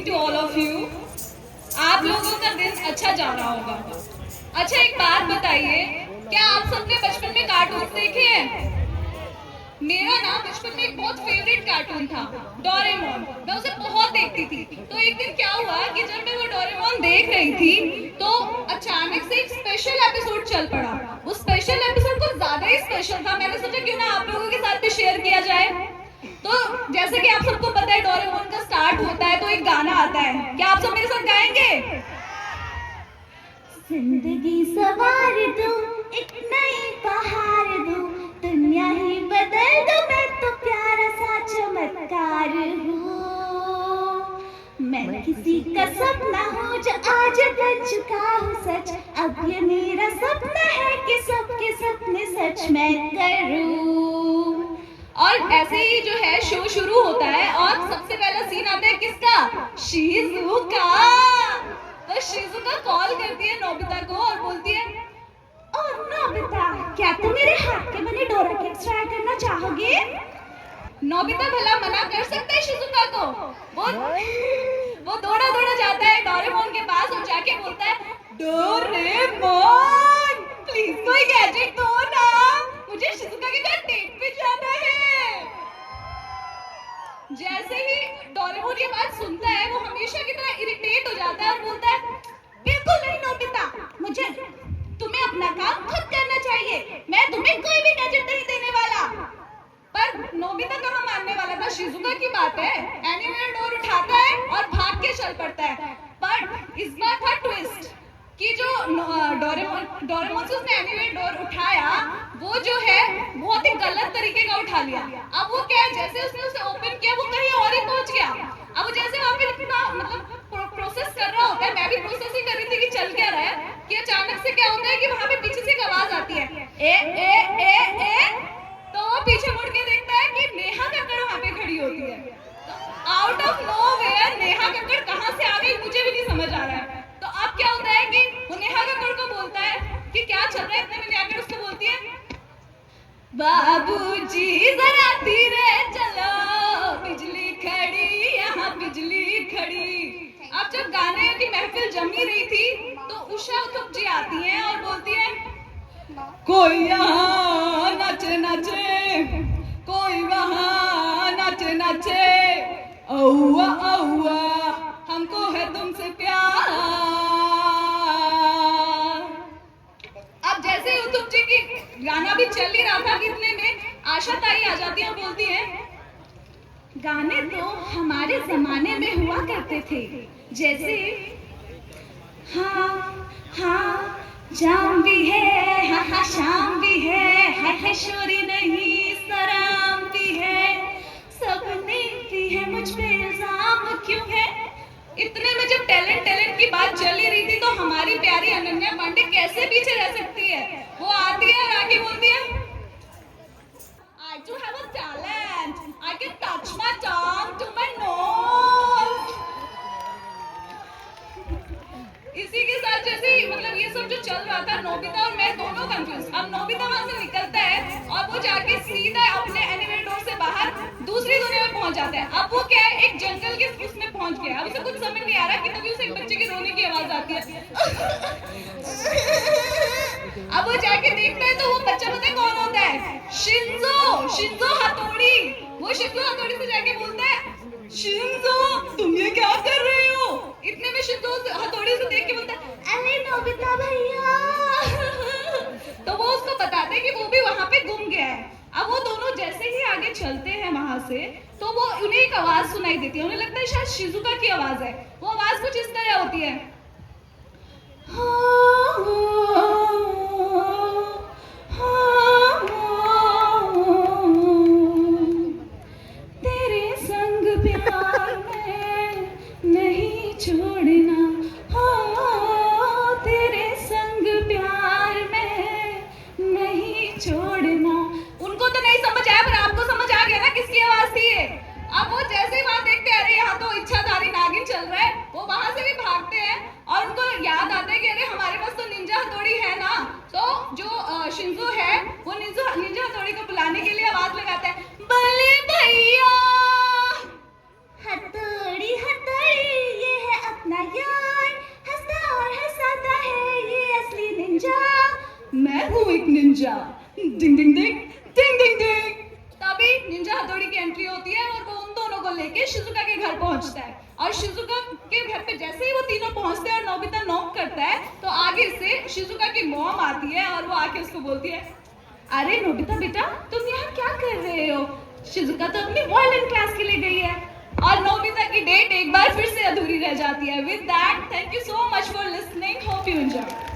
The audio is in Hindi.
To all of you. आप लोगों का दिन अच्छा जा रहा होगा। अच्छा एक बात बताइए, क्या आप सबने बचपन में कार्टून देखे हैं? मेरा ना बचपन में एक बहुत फेवरेट कार्टून था डोरेमोन। मैं उसे बहुत देखती थी। तो एक दिन क्या हुआ कि जब मैं वो डोरेमोन देख रही थी तो अचानक से एक स्पेशल एपिसोड चल पड़ा। वो स्पेशल एपिसोड कुछ ज्यादा ही स्पेशल था। मैंने सोचा क्यों ना आप लोगों के साथ भी शेयर किया जाए। तो जैसे कि आप सबको पता है डोरेमोन का स्टार्ट होता है तो एक गाना आता है। क्या आप सब मेरे साथ गाएंगे? जिंदगी सवार दो, एक नई बहार दो, दुनिया ही बदल दो, मैं तो प्यारा सा चमत्कार हूँ। मैं किसी का सपना हूँ जो आज बन चुका हूँ सच। अब ये मेरा सपना है कि सबके सपने सच मैं करूँ। और ऐसे ही जो है शो शुरू होता है और सबसे पहला सीन आता है किसका? शिजुका। तो शिजुका कॉल करती है नोबिता को और बोलती है, और नोबिता, क्या तुम मेरे हाथ के बने डोरा केक्स ट्राई करना चाहोगे? नोबिता भला मना कर सकता है शिजुका को? वो दौड़ा दौड़ा जाता है डोरेमोन के पास और जाके बोलता है, डोरेमोन प्लीज कोई गैजेट दो ना, मुझे शिजुका के घर डेट पे जाना है। जैसे ही डोरेमोन ये बात सुनता है वो हमेशा की तरह इरिटेट हो जाता है और बोलता है, बिल्कुल नहीं नोबिता, मुझे तुम्हें अपना काम खुद करना चाहिए। मैं तुम्हें कोई भी गैजेट नहीं देने वाला। पर नोबिता कहाँ मानने वाला था? शिजुका की बात है। एनीवेयर डोर उठाता है और भाग के चल पड़ता है। पर इस बार था ट्विस्ट कि जो डोरेमोन से उसने एनीवेयर डोर उठाया वो जो है बहुत ही गलत तरीके का उठा लिया। अब वो क्या है, जैसे उसने उसे ओपन किया वो कहीं और ही पहुंच गया। अब वो जैसे वहां पे अपना मतलब प्रोसेस कर रहा होता है, मैं भी प्रोसेस ही कर रही थी कि चल क्या रहा है, कि अचानक से क्या होता है कि वहां पे पीछे से एक आवाज आती है, ए। तो वो पीछे मुड़ के देखता है कि नेहा कक्कड़ वहां पे खड़ी होती है। Out of nowhere Neha Kakkar कहां से आ गई मुझे भी नहीं समझ आ रहा है। तो अब क्या होता है कि वो नेहा कक्कड़ को बोलता है कि क्या चल रहा है। इतने में नेहा कक्कड़ उसको बोलती है, बाबूजी जरा धीरे चलो, बिजली खड़ी यहाँ बिजली खड़ी। अब जब गाने की महफिल जमी रही थी तो उषा उत्तुप जी आती हैं और बोलती है, कोई यहाँ नाचे नाचे, कोई वहाँ नाचे नाचे, औआ औआ हमको है तुमसे प्यार। अब जैसे उत्तुप जी की गाना भी चल ही रहा था कि इतने में आशा ताई आ जाती है और बोलती है, गाने तो हमारे जमाने में हुआ करते थे, जैसे हाँ हाँ जाम भी है, हाँ हाँ शाम भी है शोरी नहीं सराम भी है, सबने भी है मुझ पे इल्जाम क्यों है। इतने में जब टैलेंट की बात चल ही रही थी तो हमारी प्यारी अनन्या पांडे कैसे पीछे रह सकती है। वो आती है और आके बोलती है, I do have a talent. I can touch my tongue to my nose. इसी के साथ जैसे मतलब ये सब जो चल रहा था, नोबिता और मैं दोनों कंफ्यूज। अब नोबिता वहां से निकलता है और वो जाके सीधा अपने एनीवेयर डोर से बाहर दूसरी दुनिया में पहुंच जाता है। अब वो क्या है, एक जंगल के उसमें पहुंच गया। अब उसे कुछ समझ नहीं आ रहा कि तभी उसे एक बच्चे की रोने की आवाज आती है। अब वो जाके देखता है तो वो बच्चा पता है कौन होता है? शिंजो हथौड़ी। वो शिंजो हथौड़ी से जाके बोलता है, शिंजो तुम ये क्या कर रहे हो? इतने में शिंजो हथौड़ी से देख के बोलता है, अरे नोबिता भैया। तो वो उसको बताते हैं कि वो भी वहां पे गुम गया है। अब वो दोनों जैसे ही आगे चलते हैं वहां से तो वो उन्हें एक आवाज सुनाई देती है। उन्हें लगता है शायद शिजुका की आवाज है। वो आवाज कुछ इस तरह होती है, तेरे संग प्यार में नहीं छोड़ना, हो तेरे संग प्यार में नहीं छोड़ना। उनको तो नहीं समझ आया पर आपको समझ आ गया ना किसकी आवाज थी ये। अब वो जैसे ही वहां देखते हैं, अरे यहाँ तो इच्छाधारी नागिन चल रहा है, वो वहां से भी भागते हैं हथौड़ी की एंट्री होती है और वो उन दोनों को लेके शिजुका के घर पहुंचता है। और शिजुका के घर पे जैसे ही वो तीनों पहुंचते हैं और नोबिता नॉक करता है तो आगे से शिजुका की मॉम आती है और वो आके उसको बोलती है, अरे नोबिता बेटा तुम यहाँ क्या कर रहे हो? शिजुका तो अपनी वायलिन क्लास के लिए गई है। और नोबिता की डेट एक बार फिर से अधूरी रह जाती है। With that, thank you so much for listening, hope you enjoy.